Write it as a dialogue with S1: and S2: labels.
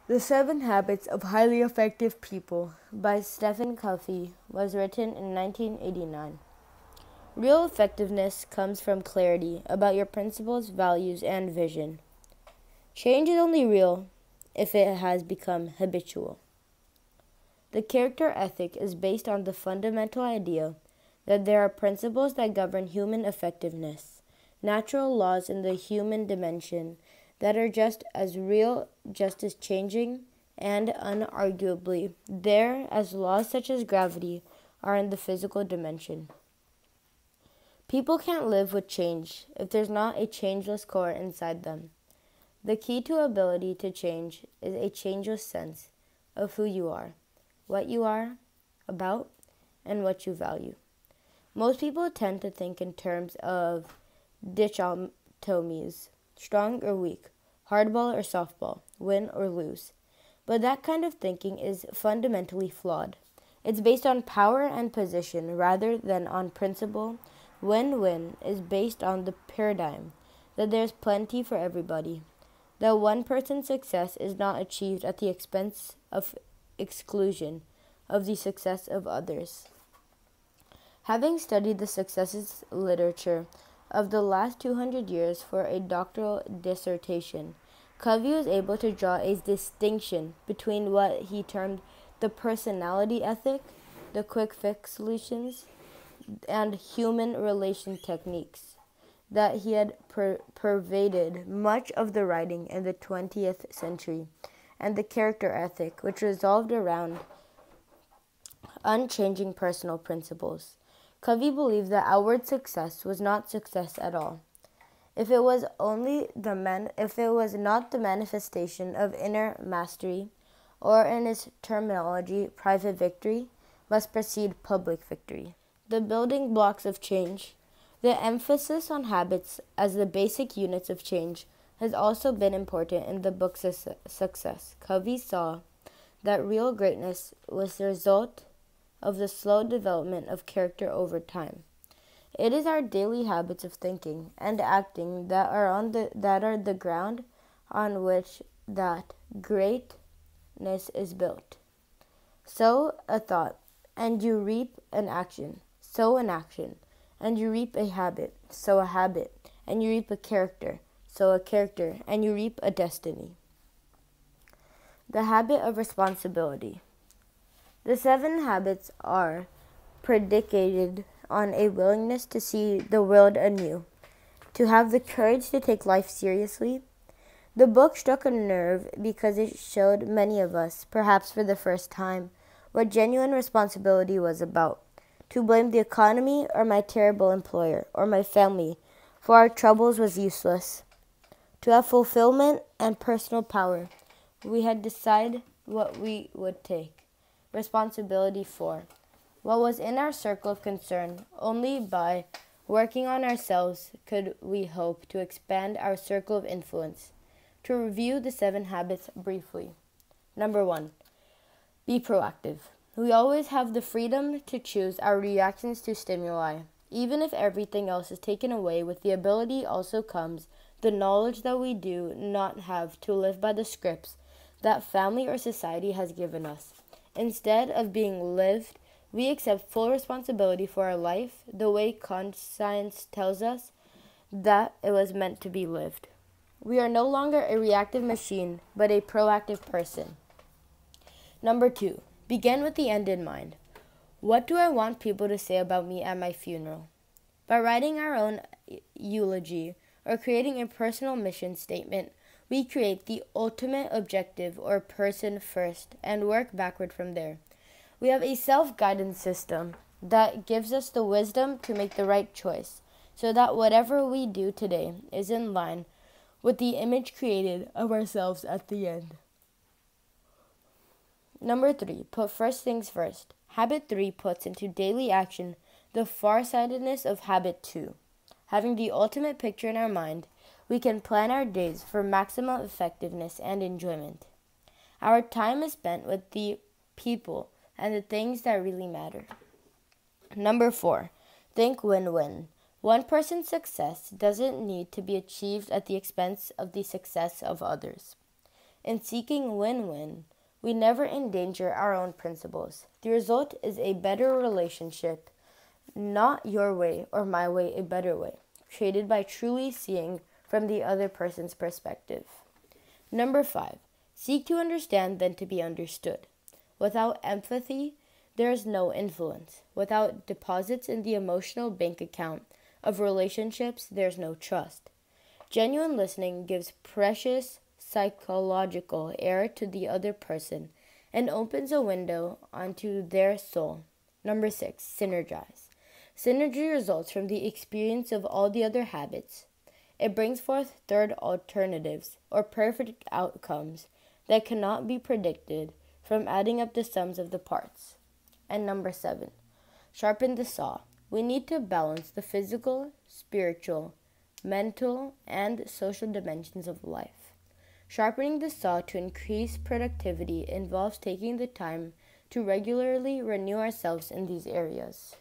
S1: The Seven Habits of Highly Effective People by Stephen Covey was written in 1989. Real effectiveness comes from clarity about your principles, values, and vision. Change is only real if it has become habitual. The character ethic is based on the fundamental idea that there are principles that govern human effectiveness, natural laws in the human dimension that are just as real, just as changing, and unarguably there as laws such as gravity are in the physical dimension. People can't live with change if there's not a changeless core inside them. The key to ability to change is a changeless sense of who you are, what you are about, and what you value. Most people tend to think in terms of dichotomies, strong or weak, hardball or softball, win or lose. But that kind of thinking is fundamentally flawed. It's based on power and position rather than on principle. Win-win is based on the paradigm that there's plenty for everybody, that one person's success is not achieved at the expense of exclusion of the success of others. Having studied the successes literature of the last 200 years for a doctoral dissertation, Covey was able to draw a distinction between what he termed the personality ethic, the quick fix solutions, and human relation techniques that he had pervaded much of the writing in the 20th century, and the character ethic, which revolved around unchanging personal principles. Covey believed that outward success was not success at all. If it was not the manifestation of inner mastery, or in his terminology, private victory, must precede public victory. The building blocks of change. The emphasis on habits as the basic units of change has also been important in the book's success. Covey saw that real greatness was the result of the slow development of character over time. It is our daily habits of thinking and acting that are the ground on which that greatness is built. Sow a thought, and you reap an action. Sow an action, and you reap a habit. Sow a habit, and you reap a character. Sow a character, and you reap a destiny. The habit of responsibility. The 7 habits are predicated on a willingness to see the world anew, to have the courage to take life seriously. The book struck a nerve because it showed many of us, perhaps for the first time, what genuine responsibility was about. To blame the economy or my terrible employer or my family for our troubles was useless. To have fulfillment and personal power, we had decided what we would take responsibility for, what was in our circle of concern. Only by working on ourselves could we hope to expand our circle of influence. To review the 7 habits briefly. Number 1, be proactive. We always have the freedom to choose our reactions to stimuli. Even if everything else is taken away, with the ability also comes the knowledge that we do not have to live by the scripts that family or society has given us. Instead of being lived, we accept full responsibility for our life the way conscience tells us that it was meant to be lived. We are no longer a reactive machine, but a proactive person. Number 2, begin with the end in mind. What do I want people to say about me at my funeral? By writing our own eulogy or creating a personal mission statement, we create the ultimate objective or person first and work backward from there. We have a self-guidance system that gives us the wisdom to make the right choice so that whatever we do today is in line with the image created of ourselves at the end. Number 3, put first things first. Habit 3 puts into daily action the farsightedness of habit 2. Having the ultimate picture in our mind, we can plan our days for maximum effectiveness and enjoyment. Our time is spent with the people and the things that really matter. Number 4, think win-win. One person's success doesn't need to be achieved at the expense of the success of others. In seeking win-win, we never endanger our own principles. The result is a better relationship, not your way or my way, a better way, created by truly seeing from the other person's perspective. Number 5, seek to understand than to be understood. Without empathy, there is no influence. Without deposits in the emotional bank account of relationships, there's no trust. Genuine listening gives precious psychological air to the other person and opens a window onto their soul. Number 6, synergize. Synergy results from the experience of all the other habits. It brings forth third alternatives or perfect outcomes that cannot be predicted from adding up the sums of the parts. And number 7, sharpen the saw. We need to balance the physical, spiritual, mental, and social dimensions of life. Sharpening the saw to increase productivity involves taking the time to regularly renew ourselves in these areas.